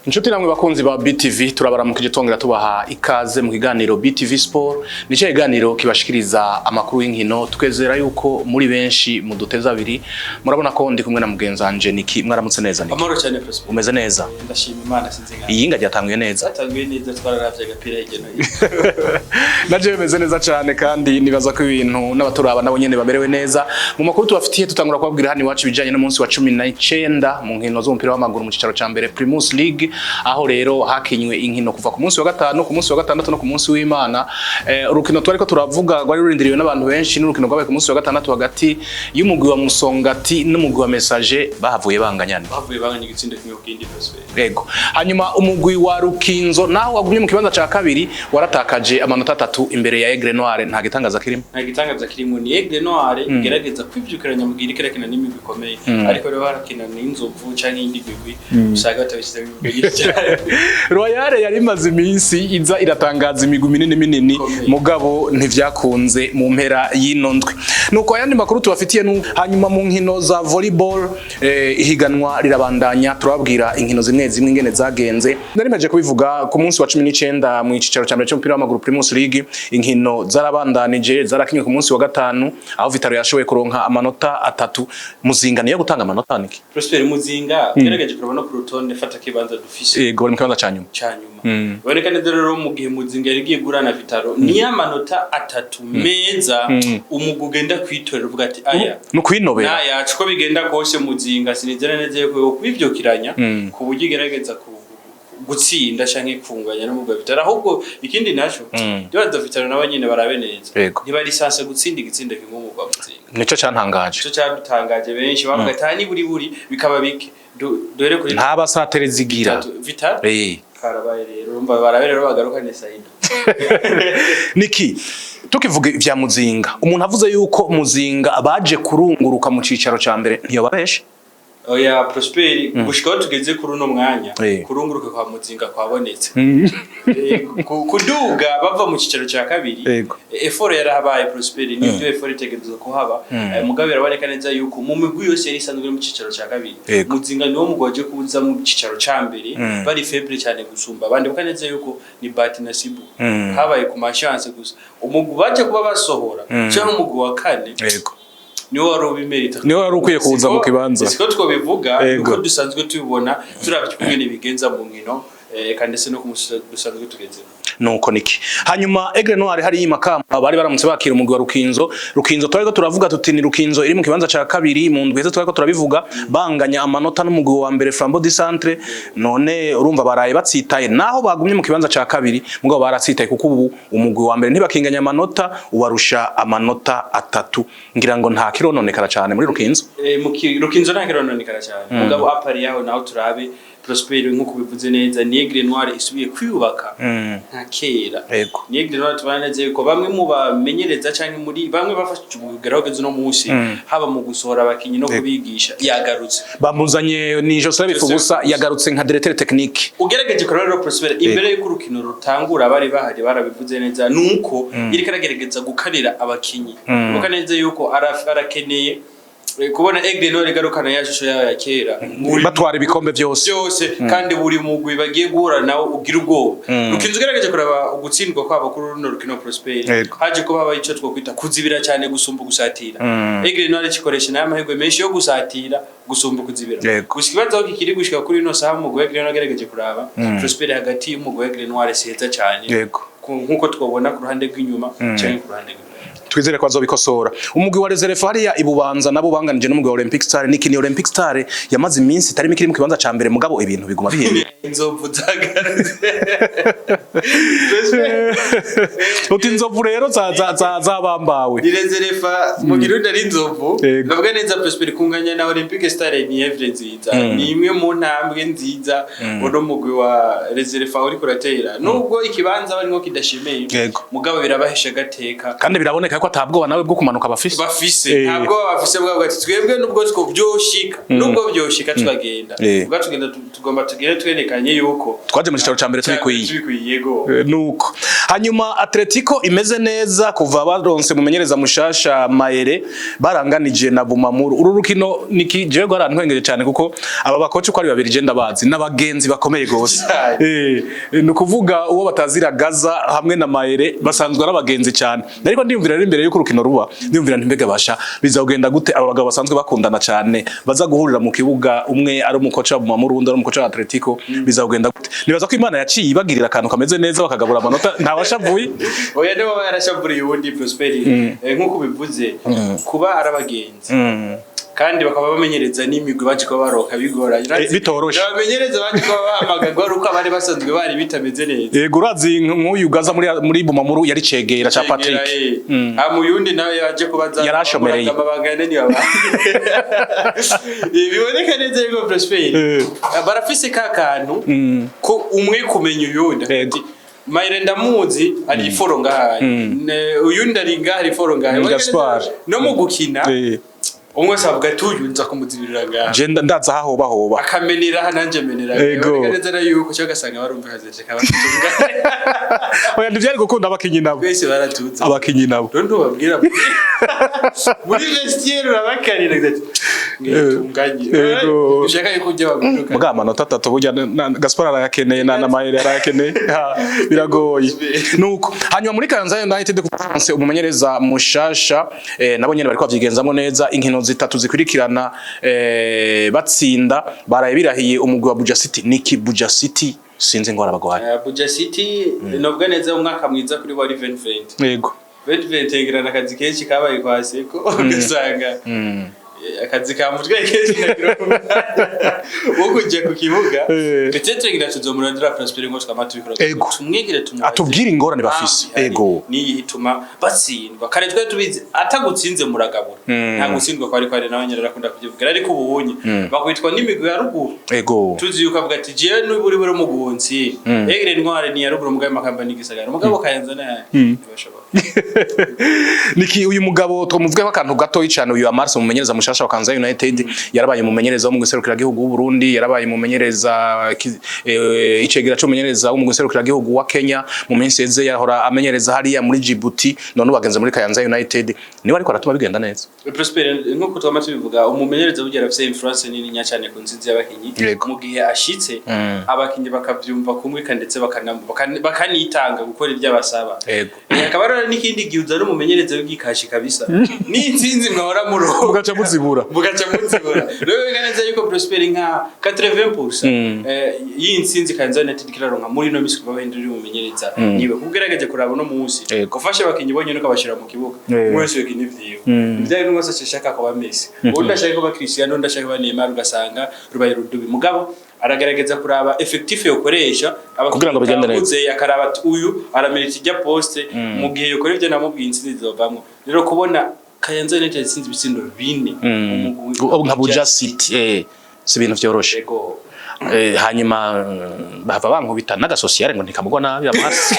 Inshuti namwe bakunzi ba BTV turabaramukije twongera tubaha ikaze mu kiganiro BTV Sport. Nico kiganiro kibashikiriza amakuru y'inkino, twezera yuko muri benshi mu duteza abiri. Murabona ko ndi kumwe na mugenzanje Niki. Mwaramutse neza Niki? Amahoro cyane Prosper. Umeze neza? Ndashima Imana sinzinga. Iyinga ryatanguye neza. Ryatanguye neza twararavye agapira y'igeno. Naje bimeze neza cyane kandi nibaza ko ibintu n'abaturaba nabo nyene bamerewe neza. Mu makuru tubafitiye tutangura kubabwira hano iwacu bijanye n'umunsi wa 19 mu nkino z'umupira w'amaguru mu cicaro ca mbere Primus League. Aho rero hakinywe inkino kuva ku munsi wa gatanu ku munsi wa gatandatu no ku munsi w'Imana. Urukino twariko turavuga rwari rurindiriwe n'abantu benshi n'urukino rwabaye ku munsi wa gatandatu hagati y'umugwi wa Musongati n'umugwi wa Message bahavuye banganyana. Bahavuye banganya igitsindo kimwe kindi Prosper. Yego. Hanyuma umugwi wa Rukinzo naho wagumye mu kibanza ca kabiri waratakaje amanota 3 imbere ya Aigle Noire. Nta gitangaza kirimo. Nta gitangaza kirimo ni Aigle Noire gerageza kwivyukiranya mugira ikerekana n'imigwi ikomeye. Ariko rero harakina n'inzovu canke indi migwi usaga batabishyize mu migwi. Royale yari imaze iminsi iza iratangaza imigwi minini mugabo ntivyakunze mu mpera y'ino ndwi. Nuko ayandi makuru tubafitiye hanyuma mu nkino za volleyball ihiganwa rirabandanya turababwira inkino zimwe ingene zagenze. Nari maje kubivuga ku munsi wa 19 mu cicaro ca mbere cy'umupira w'amaguru Primus League inkino zarabandanije zarakinywe ku munsi wa gatanu aho Vitaro yashoboye kuronka amanota 3 Muzinga niyo gutanga amanota niki. Prosper Muzinga gerageje kurabona ku rutonde fata kibanza dufise. Yego mu kibanza cyanyuma. Boneka neza rero mu gihe Muzinga yarigiye gurana Vitaro ni amanota 3 meza umugugenda kwitorera uvuga ati aya no kwinobera. Na yacu ko bigenda kose Muzinga sinizera neza yuko kubivyokiranya ku buryo gerageza gutsinda canke kunganya no mu Vitaro ahubwo ikindi naco byo Vitaro n'abanyene barabe neza ntibari sanse gutsinda igitsinda kimwe mu Muzinga. Nico cantangaje. Nico cyadutangaje benshi bavuga ati hani buri bikaba bike dore kuri nta basatere zigira Vitaro karabaye rero urumva barabe rero bagarukane Saida. Niki tukivuga vya Muzinga umuntu avuze yuko Muzinga baje kurunguruka mu cicaro ca mbere ntiyo babeshe. Oya Prosper gushikaho tugeze kuri uno mwanya kurunguruka kwa Muzinga kwabonetse. Kuduga bava mu cicaro ca kabiri effort yarahabaye Prosper nibyo effort itegerezwa kuhaba mugabe yaraboneka neza yuko mu migwi yose yari isanzwe mu cicaro ca kabiri Muzinga niwo mugoje kuza mu cicaro ca mbere bari faible cyane gusumba abandi bukaneze yuko ni Bati na Sibu habaye ku machance gusa umugwi baje kuba basohora cyangwa umugwi wa kane niwo wari ubimerita niwo wari ukwiye kuza mu kibanza siko twobivuga uko dusanzwe tubibona turavye kugene bigenza mu nkino kandi se no kumusanzwe tugeze nuko Niki. Hanyuma Aigle Noire hari yimakamba bari baramutse bakira umugwi wa Rukinzo twariko turavuga tuti ni Rukinzo iri mu kibanza ca kabiri mu ndweze twariko turabivuga banganya amanota n'umugwi wa mbere Flambeau du Centre none urumva baraye batsitaye naho bagumye mu kibanza ca kabiri mugabo baratsitaye kuko ubu umugwi wa mbere ntibakinganya amanota ubarusha amanota 3 ngira ngo nta kirononekara cyane muri Rukinzo. Mu Rukinzo nta kirononekara cyane mugabo apari yaho naho turabe Prosper nkuko bivuze neza ni Aigle Noire isubiye kwiyubaka nta kera. Ni Aigle Noire tubaneze ko bamwe mu bamenyereza canke muri bamwe bafashe ubugeragezo no munsi haba mu gusohora abakinyi no kubigisha yagarutse bamuzanye ni Joseph Bifubusa yagarutse nka directeur technique. Ugerageje ko rero Prosper imbere y'uko urukino rutangura bari bahari barabivuze neza nuko iri karagerageza gukarira abakinyi ukaneze yuko arakeneye kubona Aigle Noire garukana yashusho yayo ya kera batwara ibikombe byose kandi buri mugwi bagiye guhura nawo ugira ubwo Rukinzo gerageje kuraba ugutsindwa kwabo kuri runo rukino Prosper haje ko baba ico twokwita kuzibira cyane gusumba gusatira Aigle Noire cikoresha n'amahirwe menshi yo gusatira gusumba kuzibira gusikibaza ko kikiri gushika kuri no saha mugwi Aigle Noire gerageje kuraba Prosper hagati y'umugwi Aigle Noire seza cyane nkuko twabona ku ruhande rw'inyuma cyane ku ruhande twizere ko azobikosora. Umugwi wa Reserve hariya ibubanza nabo banganije n'umugwi wa Olympic Star, ni Olympic Star yamaze iminsi itari mikiri mu kibanza ca mbere mugabo ibintu biguma bihinduka. Inzovu zagaruze. Uti inzovu rero zabambawe. Ni Reserve mu Kirundi ari inzovu. Ndavuga neza Prosper kunganya na Olympic Star ni evre nziza. Ni imwe mu ntambwe nziza uno mugwi wa Reserve uri kuratera. Nubwo ikibanza bari nko kidashimeye. Mugabo birabahesha gateka. Kandi biraboneka ko atabwoba nawe bwo kumanuka bafise. Ntabwo bafise bwa bwati twebwe nubwo two byoshika. Nubwo byoshika twagenda. Ubwo tugenda tugomba tugere twerekanye yuko twaje mu cicaro ca mbere tubikwiye. Nuko hanyuma Atletico imeze neza kuva baronse mumenyereza mushasha Maere baranganije na Bumamuru. Uru rukino niki jewe garantwengeje cyane kuko aba bakoci ko ari babiri je ndabazi n'abagenzi bakomeye gose. Nukuvuga uwo batazira Gaza hamwe na Maere basanzwe ari abagenzi cyane. Ariko ndiyumvira imbere yuko urukino ruba ndiyumvira ntimbega basha bizagenda gute aba bagabo basanzwe bakundana cyane baza guhurira mu kibuga umwe ari umukoci wa Bumamuru undi ari umukoci wa Atletico bizagenda gute. Nibaza ko Imana yaciye ibagirira akantu kameze neza bakagabura amanota ntabashavuye. Oya nibo yarashavuriye ubundi Prosper nkuko bivuze kuba arabagenzi. Kandi bakaba bamenyereza n'imigwi baje ko baroka bigora bitoroshe bamenyereza baje ko bamagagwa ruko abari basanzwe bari bitameze neza. Yego urazi nk'uyu Gaza muri Bumamuru yari cegera ca Patrick amuyundi nawe yaje kubaza yarashomereye abagane ni baba biboneka neza yuko Prosper barafise kakantu ko umwe kumenya uyundi Maire ndamuzi ari foro ngahaye uyundi ari ngahaye foro ngahaye no mu gukina umwe savuga tuyu nza kumuzibirira ngaha je ndaza hahoba akamenera nanje menera neza yuko cyo gasanga barumva hazeje kabatunga oya ndivyari gukunda abakinyi nabo bese baratuza abakinyi nabo ndo babwira muri vestiaire urabakarira ati ngitunganye ushaka yuko ujya baguruka muga amanota 3 burya Gaspar arayakeneye na Maire arayakeneye biragoye nuko hanyuma muri Kayanza United kufanse umumenyereza mushasha nabo nyene bari kwavyigenzamo neza inkino zitatu zikurikirana batsinda baraye birahiye umugwi wa Buja City niki Buja City sinzi ngo arabagwaye Buja City novuga neza umwaka mwiza kuri wa Rivenvent yego Rivenvent akazi kenshi kabaye kwase ko ugasanga akazi ka mutwe kenshi nagiro ukujya ku kibuga peut-être ngira tuzomurandira Prosper ngo twamatubikora tumwegire atubwira ingorane bafise ego ni yituma batsindwa kare twe tubizi atagutsinze muragabura nta gutsindwa kwari kwari nabanyerera kunda kuvuga ariko ubunye bakwitwa n'imigwi ya ruguru ego tuzi yuko avuga ati je n'uburi buri mugunzi egere ntware ni ya ruguru mugabe makamba n'igisagara mugabo Kayanza naye ntibashobora niki uyu mugabo tumuvugeho akantu gato y'icane uyu Amars umumenyereza mushasha wa Kayanza United yarabaye umumenyereza wo mu guserukira gihugu w'u Burundi yarabaye umumenyereza icegera cyo umumenyereza wo mu guserukira gihugu wa Kenya mu minsi yeze yahora amenyereza hariya muri Djibouti none ubagenze muri Kayanza United niwe ariko aratuma bigenda neza Prosper nkuko twamaze bivuga umumenyereza bugera afite influence nini nya cyane ku nzinzi y'abakinyi mu gihe ashitse abakinyi bakavyumva kumwe kandetse bakanitanga gukora iby'abasaba akaba n'ikindi giuza no mumenyereza w'igikashi kabisa ni inzinzi mwahora murongo mugaca muzibura rero biganeza yuko Prosper nka 80% y'inzinzi Kayanza United kiraronka muri no misi kuba wenduri mumenyereza niwe kugerageze kuraba no munsi gufasha abakinyi bonye no kabashira mu kibuga mwese wekinyi vyiwe byari n'umwe se shaka ko bamese undi ashaka ko ba Cristiano undi ashaka ba Neymar ugasanga rubaye rudubi mugabo aragerageza kuraba effectif yokoresha kugira ngo bigende neza yakaraba uyu aramerita ijya poste mu gihe yokora ivyo namubwiye insinzi zovamwe rero kubona Kayanza United sinzi bitsindo 4 nka Buja City si ibintu vyoroshe hanyuma bava bankubita naga sociale ngo ntikamugwa nabi Amars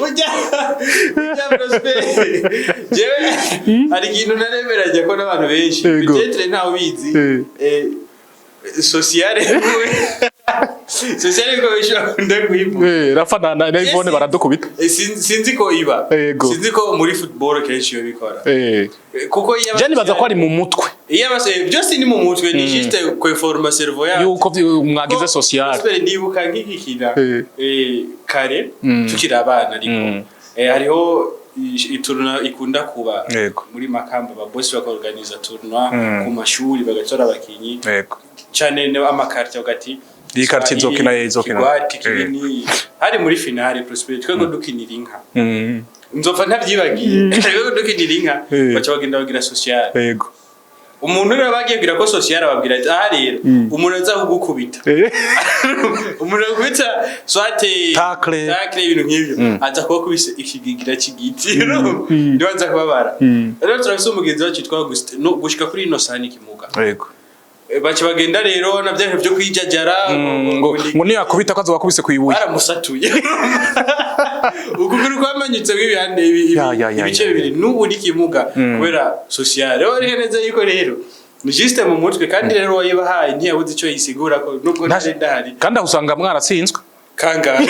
ujya Prosper jewe ari kintu naremeranya ko n'abantu benshi peut-être ntawe bizi sociale sociale ko bishobora ndaguhibu rafana na Yvonne baradukubita sinzi ko iba sinzi ko muri football kenshi yo bikora kuko jani baza ko ari mu mutwe byose ni mu mutwe ni juste ko forma cerveau ya yuko mwagize sociale Prosper nibuka nk'igikina kare tukira abana ariko hariho iturna ikunda kuba muri Makamba ba boss bakorganiza turna ku mashuri bagatora abakinyi cyane amakarti bagati iyi quartier izokina hari muri finale Prosper twego dukinira inka nzopfa ntavyibagiye twego dukinira inka baca bagenda bagira social yego umuntu rero bagiye ko social ababwira ati aha rero umuntu aza kugukubita umuntu akubita swate tackle ibintu nk'ibyo aza kubakubise ikigigira kigiti nibanza kubabara rero turafise umugenzi wacu twitwa Augustin no gushika kuri ino sahani kimuga yego baci bagenda rero navyo byo kwijajara ngo ni yakubita kwazo bakubise kuyibuye aramusatuye ukuguru kwamanyitse bw'ibihande ibice bibiri n'ubu nikimuga kubera social rero neza yuko rero ni juste mu mutwe kandi rero wayibahaye ntiyabuze ico yisigura ko nubwo ndahari kandi usanga mwaratsinzwe kangahe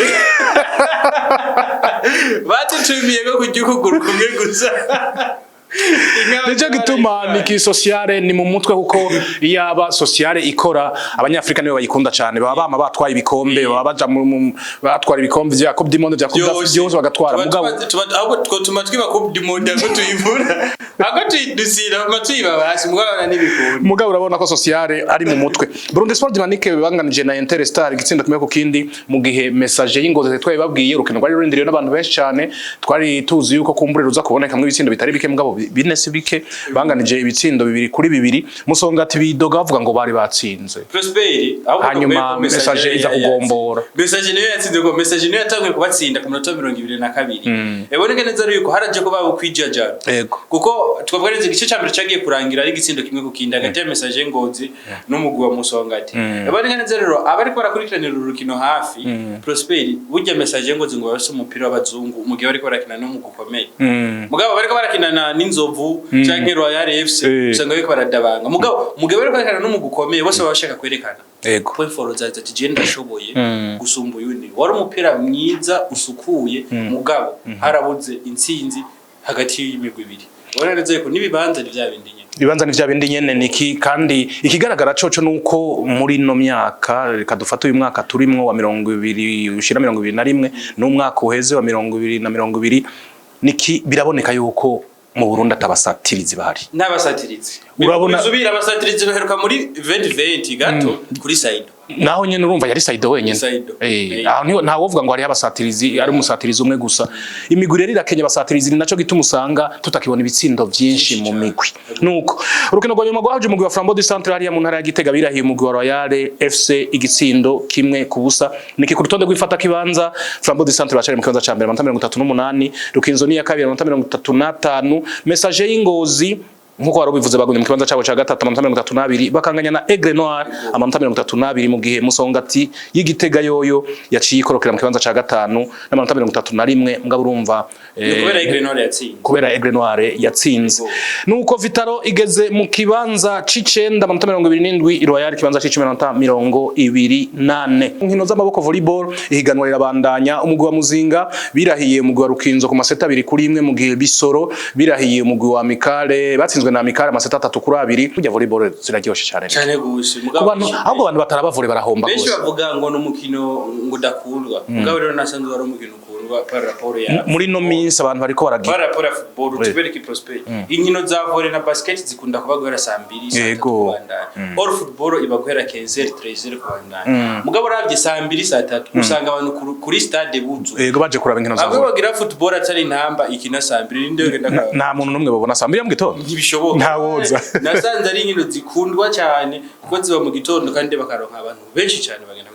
batutumiye ko kujya ukuguru kumwe gusa Nico gituma niki sociale ni mu mutwe kuko iyaba sociale ikora abanyafrika nibo bayikunda cyane baba bama batwaye ibikombe baba baja batwara ibikombe vya Coupe du Monde vya Coupe d'Afrique byose bagatwara mugabo ahubwo twotuma twiba Coupe du Monde ngo tuyivura ahubwo tuyidusira amatuyiba basi mugabo n'ibikombe mugabo urabona ko sociale ari mu mutwe Burundi Sport Dynamique banganije na Interstar gitsinda kumwe ku kindi mu gihe message y'ingozi twaye babwiye urukino rwari rurindiriye n'abantu benshi cyane twari tuzi yuko kumbure ruza kuboneka mu ibitsindo bitari bike mugabo binese bike banganije ibitsindo 2-2 Musongati bidoga bavuga ngo bari batsinze Prosperi hanyuma message iza kugombora message niyo yatsinze ko message niyo yatangiye kubatsinda ku minota 22 eboneka neza yuko haraje ko babo kwijajara kuko twabwa neza igice cyambere cyagiye kurangira ari igitsindo kimwe ku kindi hagati ya message ngozi n'umugwi wa Musongati eboneka neza rero abari ko barakurikiranira urukino hafi Prosperi burya message ngozi ngo bafise umupira w'abazungu mu gihe bari ko barakina no mu gukomeye mugabo bari ko barakinana n'inzovu canke Royal FC usanga biko baradabanga mugabo bari barakina no mu gukomeye bose babashaka kwerekana point for zaza ati je ndashoboye gusumba uyundi wari umupira mwiza usukuye mugabo harabuze intsinzi hagati y'imigwi ibiri urareze ko nibibanza ni vya bindi nyene ibibanza ni vya bindi nyene niki kandi ikigaragara coco nuko muri no myaka reka dufata uyu mwaka turimwo wa 20 ushira 2021 n'umwaka uheze wa 2020 niki biraboneka yuko mu Burundi atabasatirizi bahari n'abasatirizi urabona uzubira abasatirizi baheruka muri 2020 gato kuri Saido naho nyene urumva yari Saido wenyene aho nta wovuga ngo hari abasatirizi ari umusatirizi umwe gusa imigwi rero irakenya abasatirizi naco gituma usanga tutakibona ibitsindo byinshi mu migwi nuko urukino rwa nyuma rwaje umugwi wa Flambeau du Centre hariya mu ntara ya Gitega birahiye umugwi wa Royal FC igitsindo kimwe kubusa niki ku rutonde rw'ifata kibanza Flambeau du Centre bacari mu kibanza ca mbere 38 Rukinzo ni ya kabiri 35 message y'ingozi nkuko waro bivuze bagunye mu kibanza cabo ca gatatu 32 bakanganya na Aigle Noir 32 mu gihe Musongati y'Igitega yoyo yaciye ikorokera mu kibanza ca gatanu na 31 mugabo urumva kubera Aigle Noir yatsinze kubera Aigle Noir yatsinze nuko Vitaro igeze mu kibanza c'icenda 27 Royal kibanza c'28 nkino z'amaboko volleyball ihiganwa rirabandanya umugwi wa Muzinga birahiye umugwi wa Rukinzo ku maseta 2-1 mu gihe Bisoro birahiye umugwi wa Mikale batsinzwe na Mikale amaseta 3-2 kujya volleyball ziraryoshe cyane gose mugabo ahubwo abantu batarabavore barahomba gose benshi bavuga ngo no mukino ngo dakundwa mugabo rero nasanzwe wari umukino ukundwa par rapport ya muri no minsi abantu bariko baragira par rapport ya football tubere ki Prosper inkino za volley na basket zikunda kuba guhera saa 2 or football iba guhera 15-13 kubandanya mugabo ravye saa 2 saa 3 usanga abantu kuri stade buzu yego baje kuraba inkino za volley abo bagira football atari ntamba ikina saa 2 ndio genda nta muntu numwe babona saa 2 mu gitondo ntawoza nasanze ari inkino zikundwa cyane kuko ziba mu gitondo kandi bakaronka abantu benshi cyane bagenda